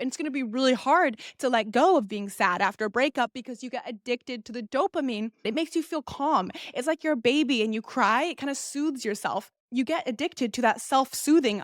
And it's going to be really hard to let go of being sad after a breakup because you get addicted to the dopamine. It makes you feel calm. It's like you're a baby and you cry, it kind of soothes yourself. You get addicted to that self soothing.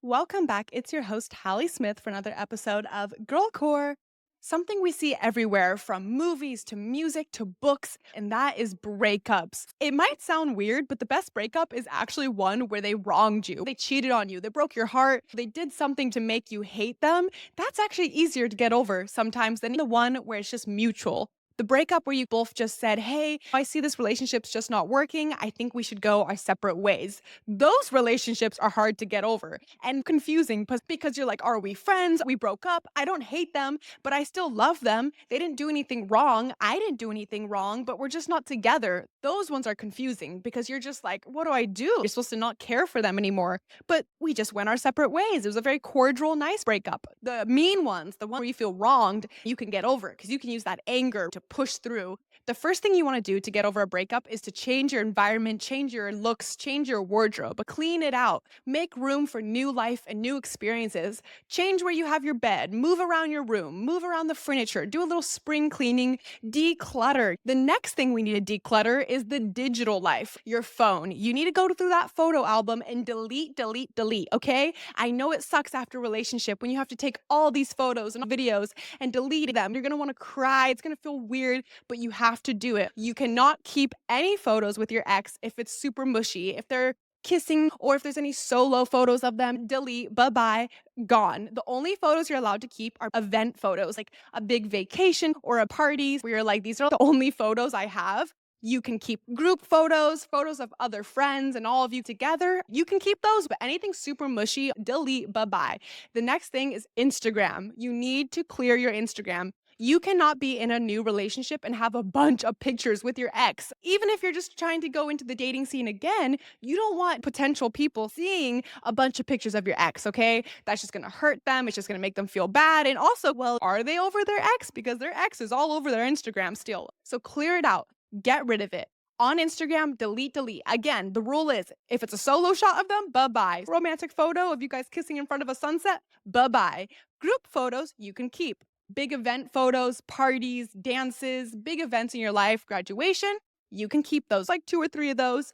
Welcome back. It's your host, Halli Smith, for another episode of Girl Core. Something we see everywhere from movies to music to books, and that is breakups. It might sound weird, but the best breakup is actually one where they wronged you. They cheated on you. They broke your heart. They did something to make you hate them. That's actually easier to get over sometimes than the one where it's just mutual. The breakup where you both just said, hey, I see this relationship's just not working. I think we should go our separate ways. Those relationships are hard to get over and confusing because you're like, are we friends? We broke up. I don't hate them, but I still love them. They didn't do anything wrong. I didn't do anything wrong, but we're just not together. Those ones are confusing because you're just like, what do I do? You're supposed to not care for them anymore. But we just went our separate ways. It was a very cordial, nice breakup. The mean ones, the one where you feel wronged, you can get over it because you can use that anger to push through. The first thing you want to do to get over a breakup is to change your environment, change your looks, change your wardrobe, but clean it out. Make room for new life and new experiences. Change where you have your bed, move around your room, move around the furniture, do a little spring cleaning, declutter. The next thing we need to declutter is the digital life, your phone. You need to go through that photo album and delete, okay? I know it sucks after a relationship when you have to take all these photos and videos and delete them. You're going to want to cry. It's going to feel weird, but you have to do it. You cannot keep any photos with your ex if it's super mushy, if they're kissing, or if there's any solo photos of them. Delete, bye-bye, gone. The only photos you're allowed to keep are event photos, like a big vacation or a party where you're like, these are the only photos I have. You can keep group photos, photos of other friends and all of you together. You can keep those, but anything super mushy, delete, bye-bye. The next thing is Instagram. You need to clear your Instagram. You cannot be in a new relationship and have a bunch of pictures with your ex. Even if you're just trying to go into the dating scene again, you don't want potential people seeing a bunch of pictures of your ex, okay? That's just gonna hurt them. It's just gonna make them feel bad. And also, well, are they over their ex? Because their ex is all over their Instagram still. So clear it out. Get rid of it. On Instagram, delete. Again, the rule is if it's a solo shot of them, bye-bye. Romantic photo of you guys kissing in front of a sunset, bye-bye. Group photos, you can keep. Big event photos, parties, dances, big events in your life, graduation, you can keep those, like 2 or 3 of those.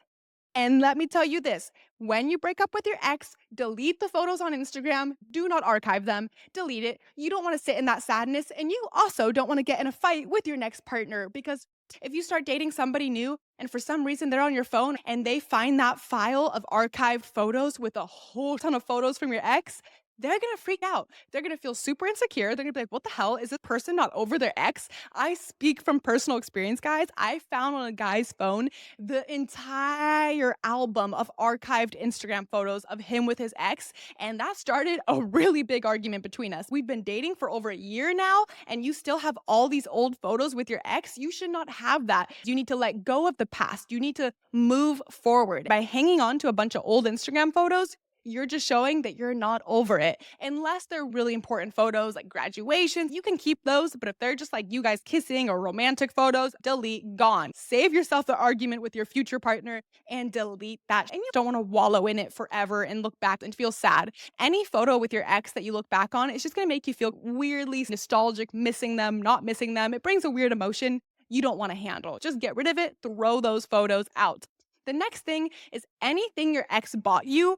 And let me tell you this, when you break up with your ex, delete the photos on Instagram. Do not archive them. Delete it. You don't want to sit in that sadness. And you also don't want to get in a fight with your next partner because if you start dating somebody new and for some reason they're on your phone and they find that file of archived photos with a whole ton of photos from your ex, they're going to freak out. They're going to feel super insecure. They're going to be like, what the hell? Is this person not over their ex? I speak from personal experience, guys. I found on a guy's phone the entire album of archived Instagram photos of him with his ex. And that started a really big argument between us. We've been dating for over a year now, and you still have all these old photos with your ex. You should not have that. You need to let go of the past. You need to move forward. By hanging on to a bunch of old Instagram photos, you're just showing that you're not over it. Unless they're really important photos like graduations, you can keep those. But if they're just like you guys kissing or romantic photos, delete, gone. Save yourself the argument with your future partner and delete that. And you don't want to wallow in it forever and look back and feel sad. Any photo with your ex that you look back on, it's just going to make you feel weirdly nostalgic, missing them, not missing them. It brings a weird emotion you don't want to handle. Just get rid of it, throw those photos out. The next thing is anything your ex bought you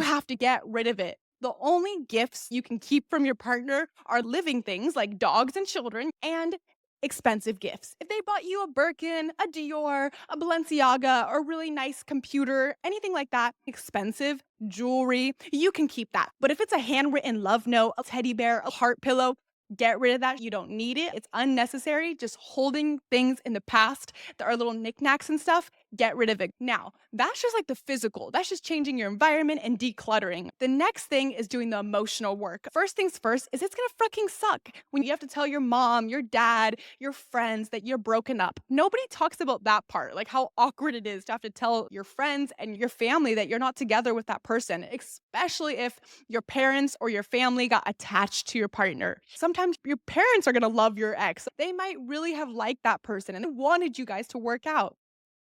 have to get rid of it. The only gifts you can keep from your partner are living things like dogs and children and expensive gifts. If they bought you a Birkin, a Dior, a Balenciaga, a really nice computer, anything like that, expensive jewelry, you can keep that. But if it's a handwritten love note, a teddy bear, a heart pillow, get rid of that. You don't need it. It's unnecessary. Just holding things in the past that are little knickknacks and stuff, get rid of it. Now, that's just like the physical. That's just changing your environment and decluttering. The next thing is doing the emotional work. First things first is it's gonna fucking suck when you have to tell your mom, your dad, your friends that you're broken up. Nobody talks about that part, like how awkward it is to have to tell your friends and your family that you're not together with that person, especially if your parents or your family got attached to your partner. Sometimes your parents are gonna love your ex. They might really have liked that person and wanted you guys to work out.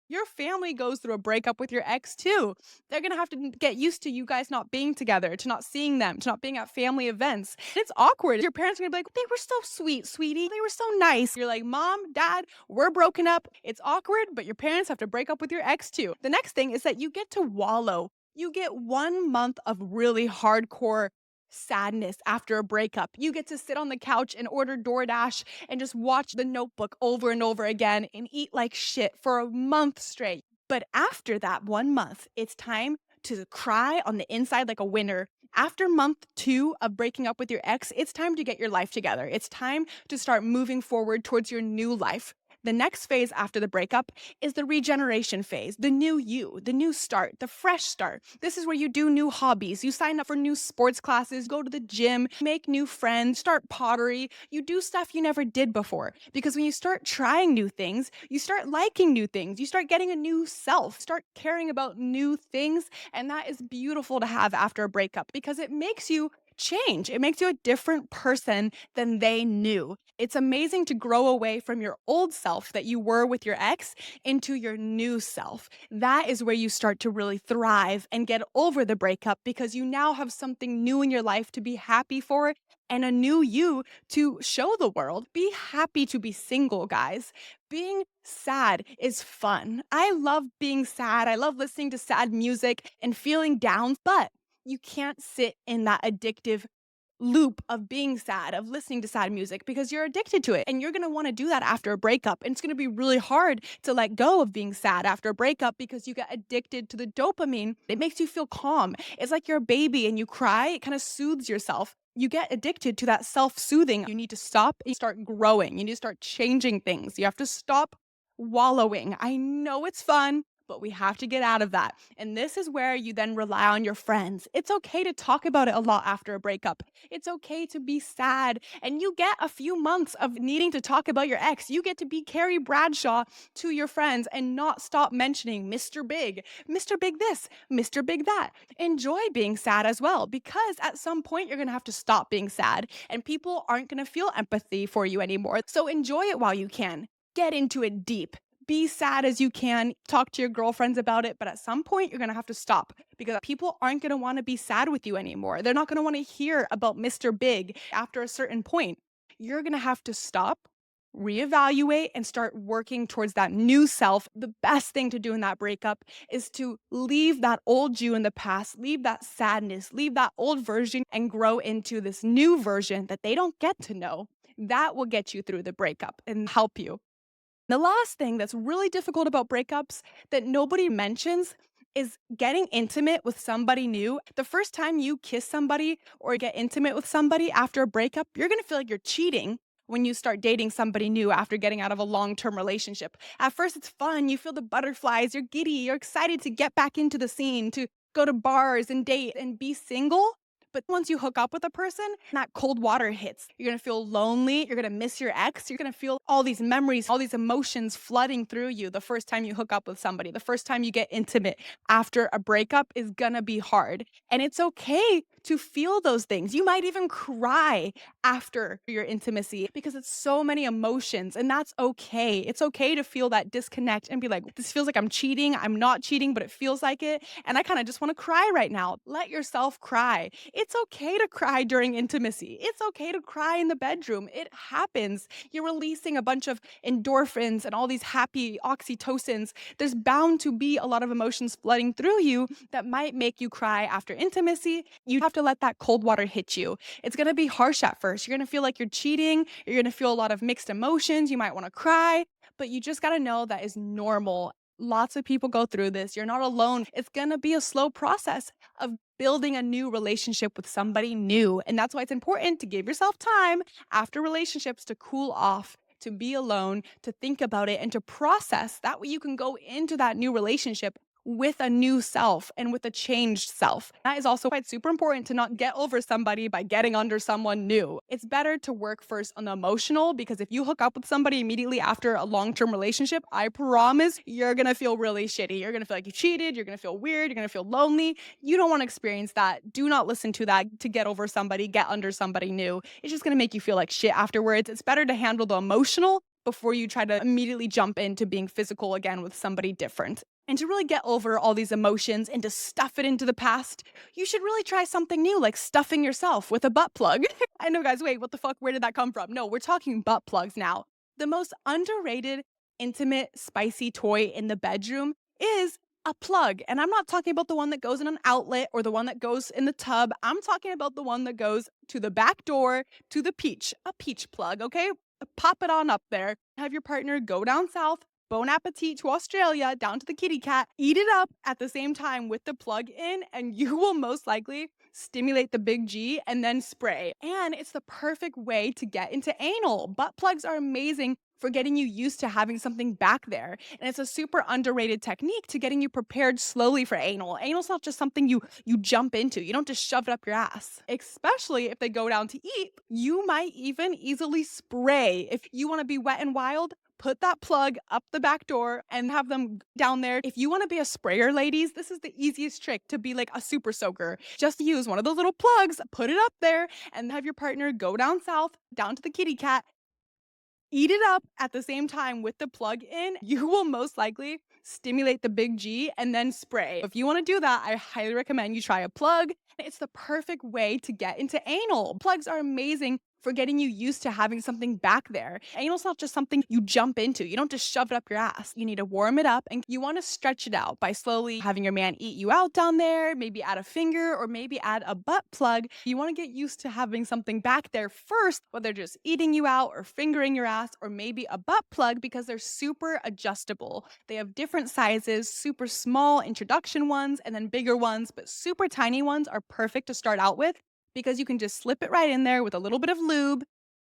Your family goes through a breakup with your ex too. They're gonna have to get used to you guys not being together, to not seeing them, to not being at family events. It's awkward. Your parents are gonna be like, they were so sweet, sweetie. They were so nice. You're like, Mom, Dad, we're broken up. It's awkward, but your parents have to break up with your ex too. The next thing is that you get to wallow. You get 1 month of really hardcore sadness after a breakup. You get to sit on the couch and order DoorDash and just watch The Notebook over and over again and eat like shit for a month straight. But after that 1 month, it's time to cry on the inside like a winner. After month 2 of breaking up with your ex, it's time to get your life together. It's time to start moving forward towards your new life. The next phase after the breakup is the regeneration phase, the new you, the new start, the fresh start. This is where you do new hobbies, you sign up for new sports classes, go to the gym, make new friends, start pottery. You do stuff you never did before. Because when you start trying new things, you start liking new things, you start getting a new self, start caring about new things. And that is beautiful to have after a breakup because it makes you change. It makes you a different person than they knew. It's amazing to grow away from your old self that you were with your ex into your new self. That is where you start to really thrive and get over the breakup because you now have something new in your life to be happy for and a new you to show the world. Be happy to be single, guys. Being sad is fun. I love being sad. I love listening to sad music and feeling down, but you can't sit in that addictive loop of being sad, of listening to sad music because you're addicted to it. And you're gonna wanna do that after a breakup. And it's gonna be really hard to let go of being sad after a breakup because you get addicted to the dopamine. It makes you feel calm. It's like you're a baby and you cry, it kind of soothes yourself. You get addicted to that self soothing. You need to stop and start growing. You need to start changing things. You have to stop wallowing. I know it's fun, but we have to get out of that. And this is where you then rely on your friends. It's okay to talk about it a lot after a breakup. It's okay to be sad. And you get a few months of needing to talk about your ex. You get to be Carrie Bradshaw to your friends and not stop mentioning Mr. Big this, Mr. Big that. Enjoy being sad as well, because at some point you're going to have to stop being sad and people aren't going to feel empathy for you anymore. So enjoy it while you can. Get into it deep. Be sad as you can, talk to your girlfriends about it, but at some point you're gonna have to stop because people aren't gonna wanna be sad with you anymore. They're not gonna wanna hear about Mr. Big after a certain point. You're gonna have to stop, reevaluate, and start working towards that new self. The best thing to do in that breakup is to leave that old you in the past, leave that sadness, leave that old version, and grow into this new version that they don't get to know. That will get you through the breakup and help you. The last thing that's really difficult about breakups that nobody mentions is getting intimate with somebody new. The first time you kiss somebody or get intimate with somebody after a breakup, you're gonna feel like you're cheating when you start dating somebody new after getting out of a long-term relationship. At first, it's fun. You feel the butterflies, you're giddy, you're excited to get back into the scene, to go to bars and date and be single. But once you hook up with a person, that cold water hits. You're gonna feel lonely. You're gonna miss your ex. You're gonna feel all these memories, all these emotions flooding through you the first time you hook up with somebody. The first time you get intimate after a breakup is gonna be hard. And it's okay to feel those things. You might even cry after your intimacy because it's so many emotions, and that's okay. It's okay to feel that disconnect and be like, this feels like I'm cheating. I'm not cheating, but it feels like it. And I kind of just want to cry right now. Let yourself cry. It's okay to cry during intimacy. It's okay to cry in the bedroom. It happens. You're releasing a bunch of endorphins and all these happy oxytocins. There's bound to be a lot of emotions flooding through you that might make you cry after intimacy. You have to let that cold water hit you. It's going to be harsh at first. You're going to feel like you're cheating. You're going to feel a lot of mixed emotions. You might want to cry, but you just got to know that is normal. Lots of people go through this. You're not alone. It's going to be a slow process of building a new relationship with somebody new. And that's why it's important to give yourself time after relationships to cool off, to be alone, to think about it, and to process. That way you can go into that new relationship with a new self and with a changed self. That is also why it's super important to not get over somebody by getting under someone new. It's better to work first on the emotional, because if you hook up with somebody immediately after a long-term relationship, I promise you're gonna feel really shitty. You're gonna feel like you cheated, you're gonna feel weird, you're gonna feel lonely. You don't wanna experience that. Do not listen to that to get over somebody, get under somebody new. It's just gonna make you feel like shit afterwards. It's better to handle the emotional before you try to immediately jump into being physical again with somebody different. And to really get over all these emotions and to stuff it into the past, you should really try something new, like stuffing yourself with a butt plug. I know, guys, wait, what the fuck? Where did that come from? No, we're talking butt plugs now. The most underrated, intimate, spicy toy in the bedroom is a plug. And I'm not talking about the one that goes in an outlet or the one that goes in the tub. I'm talking about the one that goes to the back door to the peach, a peach plug, okay? Pop it on up there. Have your partner go down south, bon appetit to Australia, down to the kitty cat, eat it up at the same time with the plug in, and you will most likely stimulate the big G and then spray. And it's the perfect way to get into anal. Butt plugs are amazing for getting you used to having something back there. And it's a super underrated technique to getting you prepared slowly for anal. Anal's not just something you jump into. You don't just shove it up your ass. Especially if they go down to eat, you might even easily spray. If you want to be wet and wild, put that plug up the back door and have them down there. If you want to be a sprayer, ladies, this is the easiest trick to be like a super soaker. Just use one of those little plugs, put it up there, and have your partner go down south, down to the kitty cat, eat it up at the same time with the plug in. You will most likely stimulate the big G and then spray. If you want to do that, I highly recommend you try a plug. It's the perfect way to get into anal. Plugs are amazing for getting you used to having something back there. Anal's not just something you jump into. You don't just shove it up your ass. You need to warm it up and you want to stretch it out by slowly having your man eat you out down there, maybe add a finger or maybe add a butt plug. You want to get used to having something back there first, whether just eating you out or fingering your ass or maybe a butt plug because they're super adjustable. They have different sizes, super small introduction ones and then bigger ones, but super tiny ones are perfect to start out with because you can just slip it right in there with a little bit of lube.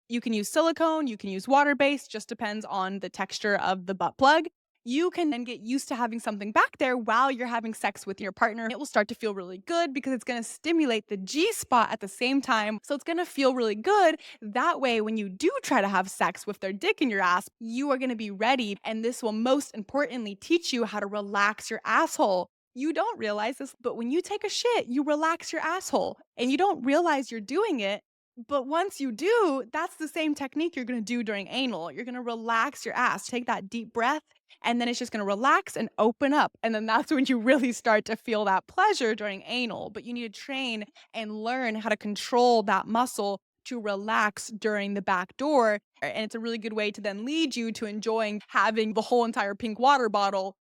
You can use silicone, you can use water-based, just depends on the texture of the butt plug. You can then get used to having something back there while you're having sex with your partner. It will start to feel really good because it's going to stimulate the G spot at the same time. So it's going to feel really good. That way, when you do try to have sex with their dick in your ass, you are going to be ready. And this will most importantly teach you how to relax your asshole. You don't realize this, but when you take a shit, you relax your asshole and you don't realize you're doing it. But once you do, that's the same technique you're going to do during anal. You're going to relax your ass, take that deep breath, and then it's just going to relax and open up. And then that's when you really start to feel that pleasure during anal. But you need to train and learn how to control that muscle to relax during the back door. And it's a really good way to then lead you to enjoying having the whole entire pink water bottle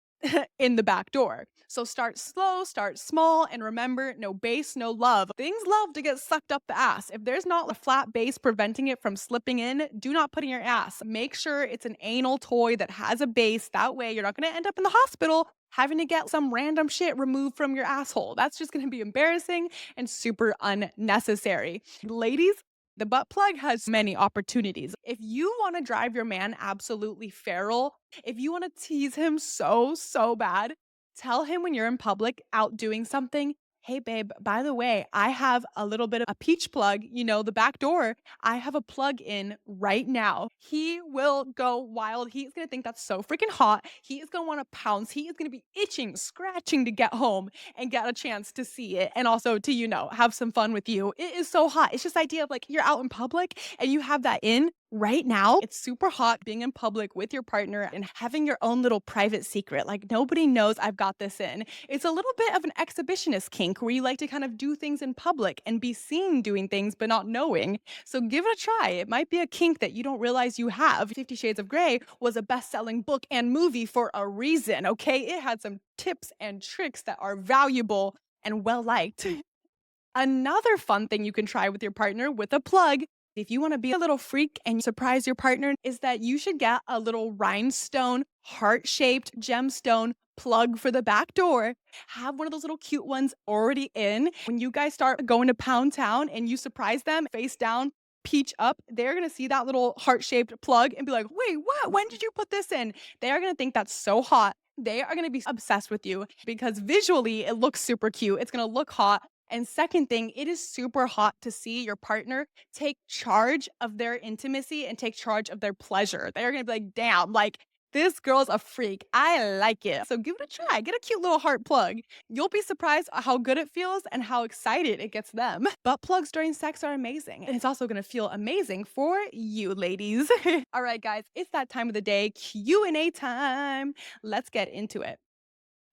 in the back door. So start slow, start small, and remember, no base, no love. Things love to get sucked up the ass. If there's not a flat base preventing it from slipping in, do not put in your ass. Make sure it's an anal toy that has a base. That way you're not going to end up in the hospital having to get some random shit removed from your asshole. That's just going to be embarrassing and super unnecessary. Ladies, the butt plug has many opportunities. If you want to drive your man absolutely feral, if you want to tease him so bad, tell him when you're in public out doing something, hey babe, by the way, I have a little bit of a peach plug, the back door. I have a plug in right now. He will go wild. He's going to think that's so freaking hot. He is going to want to pounce. He is going to be itching, scratching to get home and get a chance to see it. And also to, have some fun with you. It is so hot. It's just the idea of like you're out in public and you have that in right now. It's super hot being in public with your partner and having your own little private secret. Like nobody knows I've got this in. It's a little bit of an exhibitionist kink where you like to kind of do things in public and be seen doing things but not knowing. So give it a try. It might be a kink that you don't realize you have. 50 Shades of Grey was a best-selling book and movie for a reason, okay? It had some tips and tricks that are valuable and well-liked. Another fun thing you can try with your partner with a plug, if you want to be a little freak and surprise your partner, is that you should get a little rhinestone, heart-shaped gemstone plug for the back door. Have one of those little cute ones already in. When you guys start going to Pound Town and you surprise them face down, peach up, they're going to see that little heart-shaped plug and be like, wait, what? When did you put this in? They are going to think that's so hot. They are going to be obsessed with you because visually it looks super cute. It's going to look hot. And second thing, it is super hot to see your partner take charge of their intimacy and take charge of their pleasure. They're going to be like, damn, like This girl's a freak. I like it. So give it a try. Get a cute little heart plug. You'll be surprised at how good it feels and how excited it gets them. Butt plugs during sex are amazing. And it's also going to feel amazing for you ladies. All right, guys, it's that time of the day, Q&A time. Let's get into it.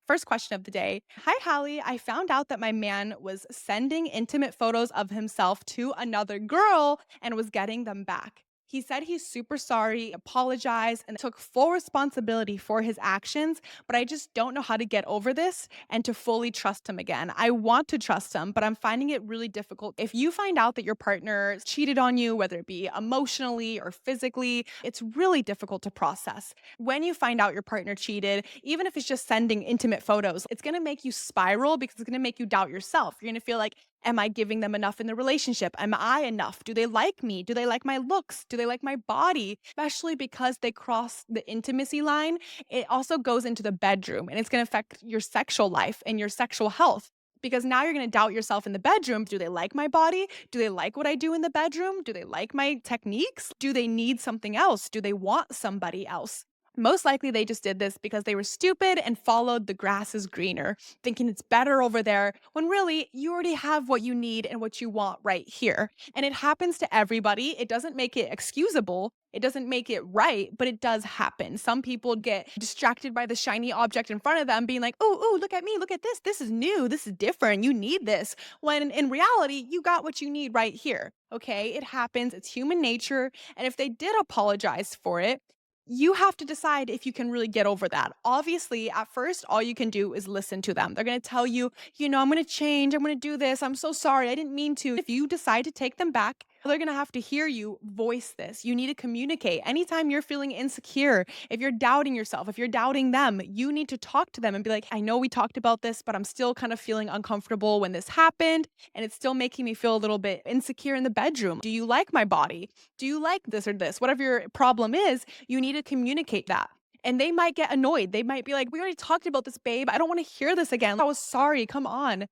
First question of the day. Hi, Hallie. I found out that my man was sending intimate photos of himself to another girl and was getting them back. He said he's super sorry, apologized, and took full responsibility for his actions, but I just don't know how to get over this and to fully trust him again. I want to trust him, but I'm finding it really difficult. If you find out that your partner cheated on you, whether it be emotionally or physically, it's really difficult to process. When you find out your partner cheated, even if it's just sending intimate photos, it's gonna make you spiral because it's gonna make you doubt yourself. You're gonna feel like, am I giving them enough in the relationship? Am I enough? Do they like me? Do they like my looks? Do they like my body? Especially because they cross the intimacy line, it also goes into the bedroom and it's gonna affect your sexual life and your sexual health. Because now you're gonna doubt yourself in the bedroom. Do they like my body? Do they like what I do in the bedroom? Do they like my techniques? Do they need something else? Do they want somebody else? Most likely, they just did this because they were stupid and followed the grass is greener, thinking it's better over there, when really you already have what you need and what you want right here. And it happens to everybody. It doesn't make it excusable. It doesn't make it right, but it does happen. Some people get distracted by the shiny object in front of them, being like, oh, look at me, look at this. This is new. This is different. You need this. When in reality, you got what you need right here. Okay. It happens. It's human nature. And if they did apologize for it, you have to decide if you can really get over that. Obviously, at first, all you can do is listen to them. They're going to tell you, I'm going to change. I'm going to do this. I'm so sorry. I didn't mean to. If you decide to take them back, they're going to have to hear you voice this. You need to communicate. Anytime you're feeling insecure, if you're doubting yourself, if you're doubting them, you need to talk to them and be like, I know we talked about this, but I'm still kind of feeling uncomfortable when this happened. And it's still making me feel a little bit insecure in the bedroom. Do you like my body? Do you like this or this? Whatever your problem is, you need to communicate that. And they might get annoyed. They might be like, we already talked about this, babe. I don't want to hear this again. I was sorry. Come on.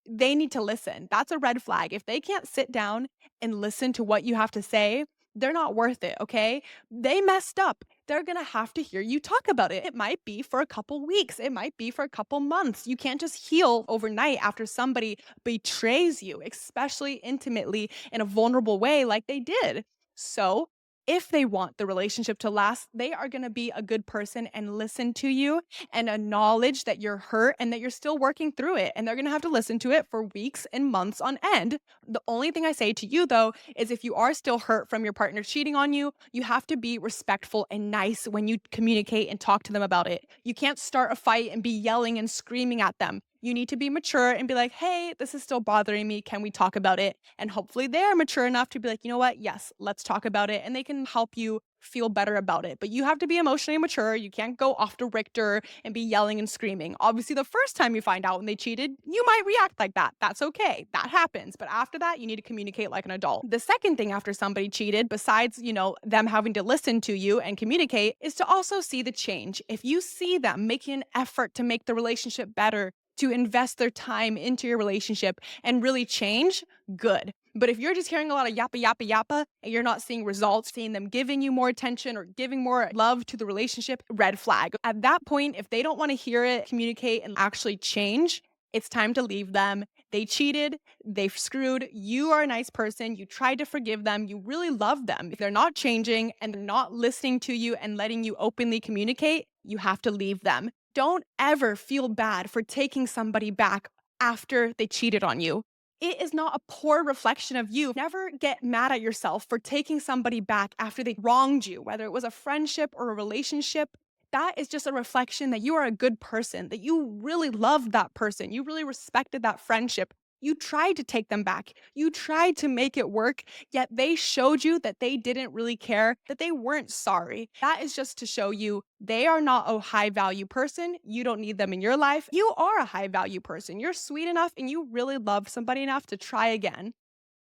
They need to listen. That's a red flag. If they can't sit down and listen to what you have to say, they're not worth it, okay? They messed up. They're gonna have to hear you talk about it. It might be for a couple weeks, it might be for a couple months. You can't just heal overnight after somebody betrays you, especially intimately in a vulnerable way like they did. So, if they want the relationship to last, they are gonna be a good person and listen to you and acknowledge that you're hurt and that you're still working through it. And they're going to have to listen to it for weeks and months on end. The only thing I say to you, though, is if you are still hurt from your partner cheating on you, you have to be respectful and nice when you communicate and talk to them about it. You can't start a fight and be yelling and screaming at them. You need to be mature and be like, hey, this is still bothering me. Can we talk about it? And hopefully they're mature enough to be like, you know what? Yes, let's talk about it. And they can help you feel better about it. But you have to be emotionally mature. You can't go off the Richter and be yelling and screaming. Obviously, the first time you find out when they cheated, you might react like that. That's okay. That happens. But after that, you need to communicate like an adult. The second thing after somebody cheated, besides, them having to listen to you and communicate, is to also see the change. If you see them making an effort to make the relationship better, to invest their time into your relationship and really change, good. But if you're just hearing a lot of yappa, yappa, yappa, and you're not seeing results, seeing them giving you more attention or giving more love to the relationship, red flag. At that point, if they don't want to hear it, communicate, and actually change, it's time to leave them. They cheated, they've screwed. You are a nice person. You tried to forgive them. You really love them. If they're not changing and they're not listening to you and letting you openly communicate, you have to leave them. Don't ever feel bad for taking somebody back after they cheated on you. It is not a poor reflection of you. Never get mad at yourself for taking somebody back after they wronged you, whether it was a friendship or a relationship. That is just a reflection that you are a good person, that you really loved that person. You really respected that friendship. You tried to take them back. You tried to make it work, yet they showed you that they didn't really care, that they weren't sorry. That is just to show you they are not a high value person. You don't need them in your life. You are a high value person. You're sweet enough and you really love somebody enough to try again.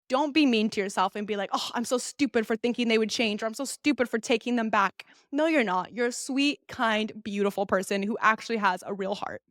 Don't be mean to yourself and be like, oh, I'm so stupid for thinking they would change, or I'm so stupid for taking them back. No, you're not. You're a sweet, kind, beautiful person who actually has a real heart.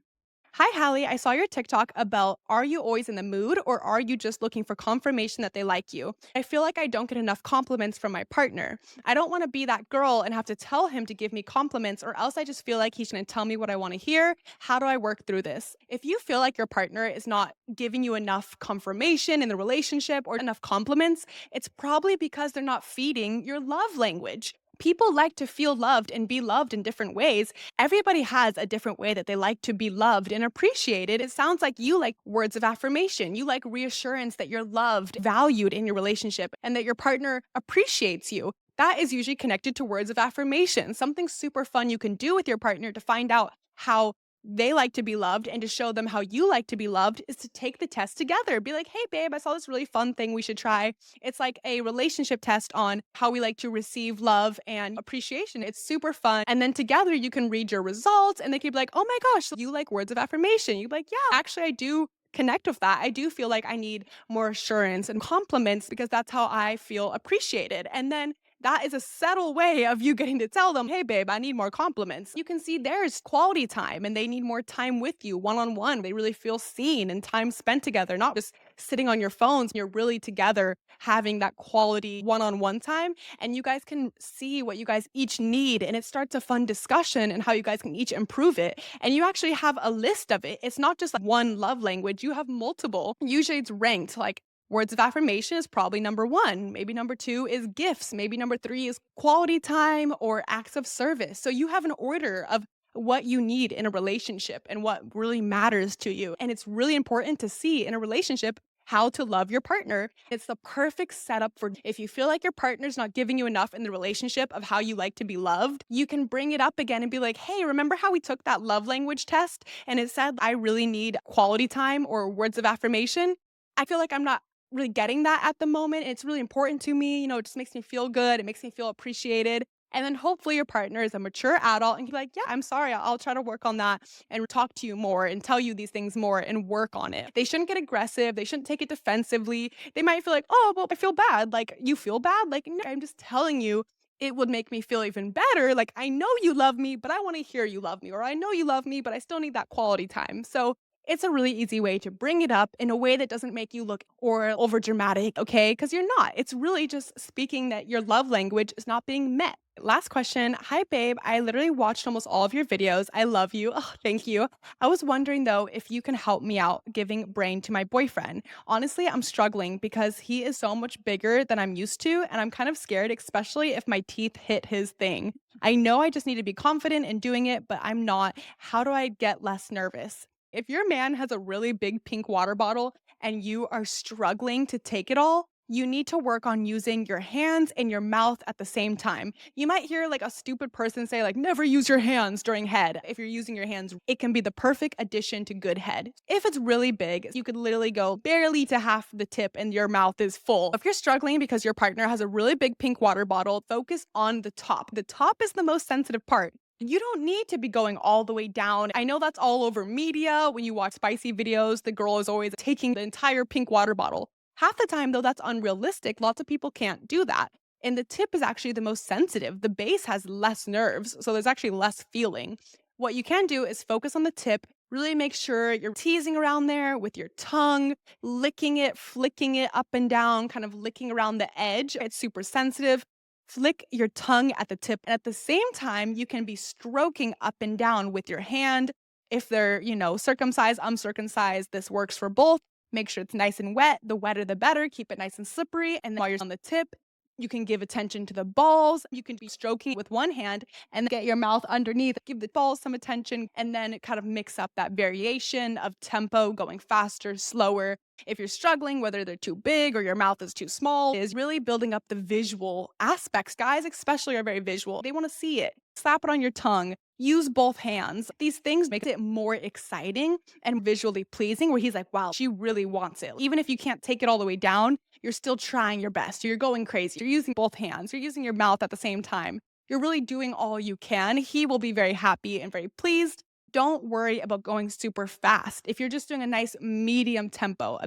Hi, Hallie. I saw your TikTok about are you always in the mood or are you just looking for confirmation that they like you? I feel like I don't get enough compliments from my partner. I don't want to be that girl and have to tell him to give me compliments, or else I just feel like he's going to tell me what I want to hear. How do I work through this? If you feel like your partner is not giving you enough confirmation in the relationship or enough compliments, it's probably because they're not feeding your love language. People like to feel loved and be loved in different ways. Everybody has a different way that they like to be loved and appreciated. It sounds like you like words of affirmation. You like reassurance that you're loved, valued in your relationship, and that your partner appreciates you. That is usually connected to words of affirmation. Something super fun you can do with your partner to find out how they like to be loved and to show them how you like to be loved is to take the test together. Be like, hey, babe, I saw this really fun thing we should try. It's like a relationship test on how we like to receive love and appreciation. It's super fun. And then together you can read your results and they could be like, oh my gosh, you like words of affirmation. You'd be like, yeah, actually, I do connect with that. I do feel like I need more assurance and compliments because that's how I feel appreciated. And then that is a subtle way of you getting to tell them, hey, babe, I need more compliments. You can see there's quality time and they need more time with you one on one. They really feel seen and time spent together, not just sitting on your phones. You're really together having that quality one on one time. And you guys can see what you guys each need. And it starts a fun discussion and how you guys can each improve it. And you actually have a list of it. It's not just like one love language, you have multiple. Usually it's ranked like words of affirmation is probably number one. Maybe number two is gifts. Maybe number three is quality time or acts of service. So you have an order of what you need in a relationship and what really matters to you. And it's really important to see in a relationship how to love your partner. It's the perfect setup for if you feel like your partner's not giving you enough in the relationship of how you like to be loved, you can bring it up again and be like, hey, remember how we took that love language test and it said I really need quality time or words of affirmation? I feel like I'm not really getting that at the moment. It's really important to me. It just makes me feel good. It makes me feel appreciated. And then hopefully your partner is a mature adult and be like, yeah, I'm sorry. I'll try to work on that and talk to you more and tell you these things more and work on it. They shouldn't get aggressive. They shouldn't take it defensively. They might feel like, oh, well, I feel bad. Like, you feel bad? Like, no, I'm just telling you it would make me feel even better. Like, I know you love me, but I want to hear you love me. Or I know you love me, but I still need that quality time. So it's a really easy way to bring it up in a way that doesn't make you look or over dramatic, okay? Because you're not. It's really just speaking that your love language is not being met. Last question. Hi, babe. I literally watched almost all of your videos. I love you. Oh, thank you. I was wondering though if you can help me out giving brain to my boyfriend. Honestly, I'm struggling because he is so much bigger than I'm used to, and I'm kind of scared, especially if my teeth hit his thing. I know I just need to be confident in doing it, but I'm not. How do I get less nervous? If your man has a really big pink water bottle and you are struggling to take it all, you need to work on using your hands and your mouth at the same time. You might hear like a stupid person say like never use your hands during head. If you're using your hands, it can be the perfect addition to good head. If it's really big, you could literally go barely to half the tip and your mouth is full. If you're struggling because your partner has a really big pink water bottle, focus on the top. The top is the most sensitive part. You don't need to be going all the way down. I know that's all over media. When you watch spicy videos, the girl is always taking the entire pink water bottle. Half the time, though, that's unrealistic. Lots of people can't do that. And the tip is actually the most sensitive. The base has less nerves, so there's actually less feeling. What you can do is focus on the tip. Really make sure you're teasing around there with your tongue, licking it, flicking it up and down, kind of licking around the edge. It's super sensitive. Flick your tongue at the tip. And at the same time, you can be stroking up and down with your hand. If they're, circumcised, uncircumcised, this works for both. Make sure it's nice and wet. The wetter, the better. Keep it nice and slippery. And while you're on the tip, you can give attention to the balls. You can be stroking with one hand and get your mouth underneath. Give the balls some attention and then kind of mix up that variation of tempo, going faster, slower. If you're struggling, whether they're too big or your mouth is too small, is really building up the visual aspects. Guys, especially, are very visual. They want to see it. Slap it on your tongue. Use both hands. These things make it more exciting and visually pleasing where he's like, wow, she really wants it. Even if you can't take it all the way down, you're still trying your best. You're going crazy. You're using both hands. You're using your mouth at the same time. You're really doing all you can. He will be very happy and very pleased. Don't worry about going super fast. If you're just doing a nice medium tempo,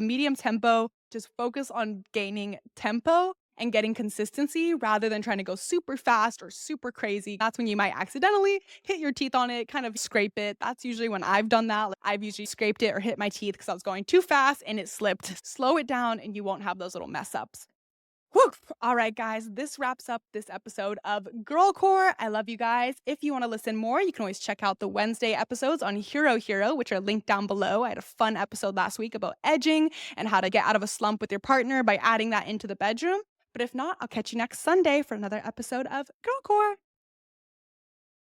just focus on gaining tempo and getting consistency rather than trying to go super fast or super crazy. That's when you might accidentally hit your teeth on it, kind of scrape it. That's usually when I've done that. Like, I've usually scraped it or hit my teeth because I was going too fast and it slipped. Slow it down and you won't have those little mess ups. Whew. All right, guys, this wraps up this episode of Girl Core. I love you guys. If you want to listen more, you can always check out the Wednesday episodes on Hero, which are linked down below. I had a fun episode last week about edging and how to get out of a slump with your partner by adding that into the bedroom. But if not, I'll catch you next Sunday for another episode of Girl Core.